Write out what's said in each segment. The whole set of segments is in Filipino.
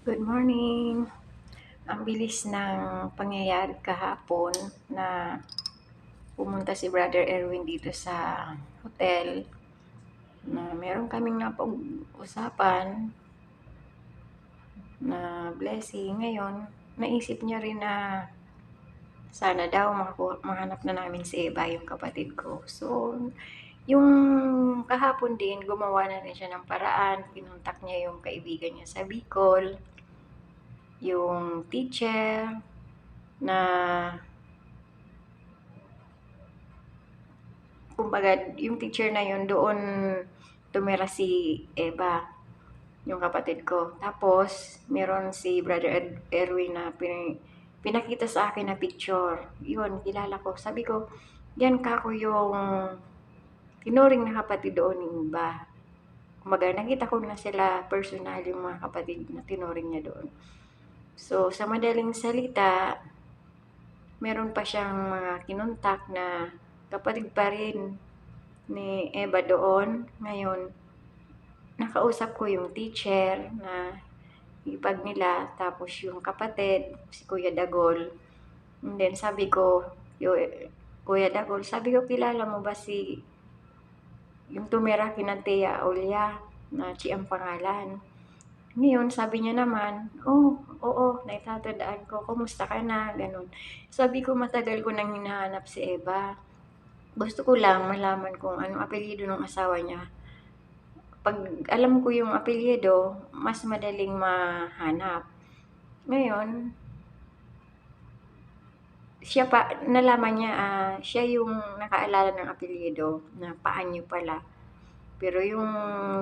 Good morning. Ang bilis ng pangyayari kahapon na pumunta si Brother Erwin dito sa hotel na meron kaming napag-usapan na blessing. Ngayon, naisip niya rin na sana daw mahanap na namin si Eva, yung kapatid ko. So, yung kahapon din, gumawa na rin siya ng paraan. Pinuntak niya yung kaibigan niya sa Bicol, yung teacher na kumbaga, yung teacher na yun, doon tumira si Eva, yung kapatid ko. Tapos, meron si Brother Erwin na pinakita sa akin na picture. Yun, kilala ko. Sabi ko, yan kako yung tinuring na kapatid doon ng iba. Kumbaga, nakita ko na sila personal yung mga kapatid na tinuring niya doon. So, sa madaling salita, meron pa siyang mga kinuntak na kapatid pa rin ni Eva doon. Ngayon, nakausap ko yung teacher na ipag nila, tapos yung kapatid, si Kuya Dagol. And then sabi ko, Kuya Dagol, sabi ko, kilala mo ba si yung tumira kina Tia Olya na Chi ang pangalan? Ngayon, sabi niya naman, oo, naitatandaan ko, kumusta ka na, ganun. Sabi ko, matagal ko nang hinahanap si Eva. Gusto ko lang malaman kung anong apelyido ng asawa niya. Pag alam ko yung apelyido, mas madaling mahanap. Ngayon, nalaman niya, siya yung nakaalala ng apelyido na Paanyo pala. Pero yung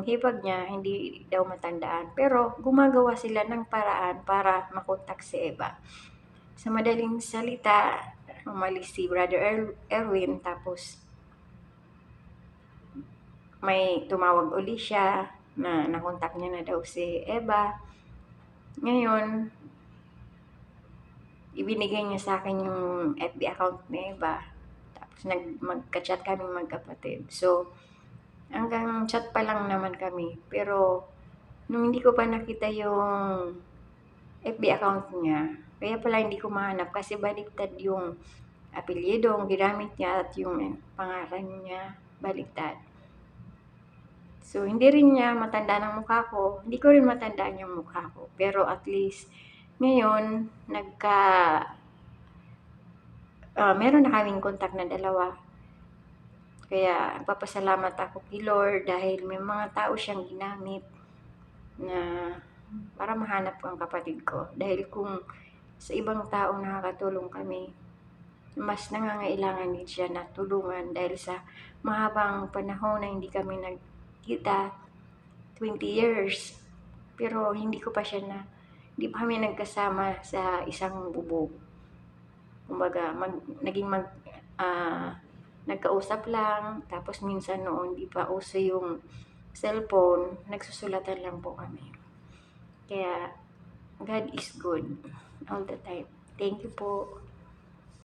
hipag niya, hindi daw matandaan. Pero gumagawa sila ng paraan para makontak si Eva. Sa madaling salita, umalis si Brother Erwin, tapos may tumawag uli siya na nakontak niya na daw si Eva. Ngayon, ibinigay niya sa akin yung FB account ni Eva. Tapos magka-chat kaming magkapatid. So, hanggang chat pa lang naman kami. Pero, nung hindi ko pa nakita yung FB account niya, kaya pala hindi ko mahanap kasi baliktad yung apelyido, ang ginamit niya at yung pangalan niya baliktad. So, hindi rin niya matanda ng mukha ko. Hindi ko rin matandaan yung mukha ko. Pero at least, ngayon, meron na kaming kontak na dalawa. Kaya, papasalamat ako kay Lord dahil may mga tao siyang ginamit na para mahanap ko ang kapatid ko. Dahil kung sa ibang tao nakakatulong kami, mas nangangailangan din siya na tulungan dahil sa mahabang panahon na hindi kami nagkita, 20 years. Pero hindi pa kami nagkasama sa isang bubong. Kumbaga, nagkausap lang, tapos minsan noon di pa uso yung cellphone, nagsusulatan lang po kami. Kaya, God is good all the time. Thank you po.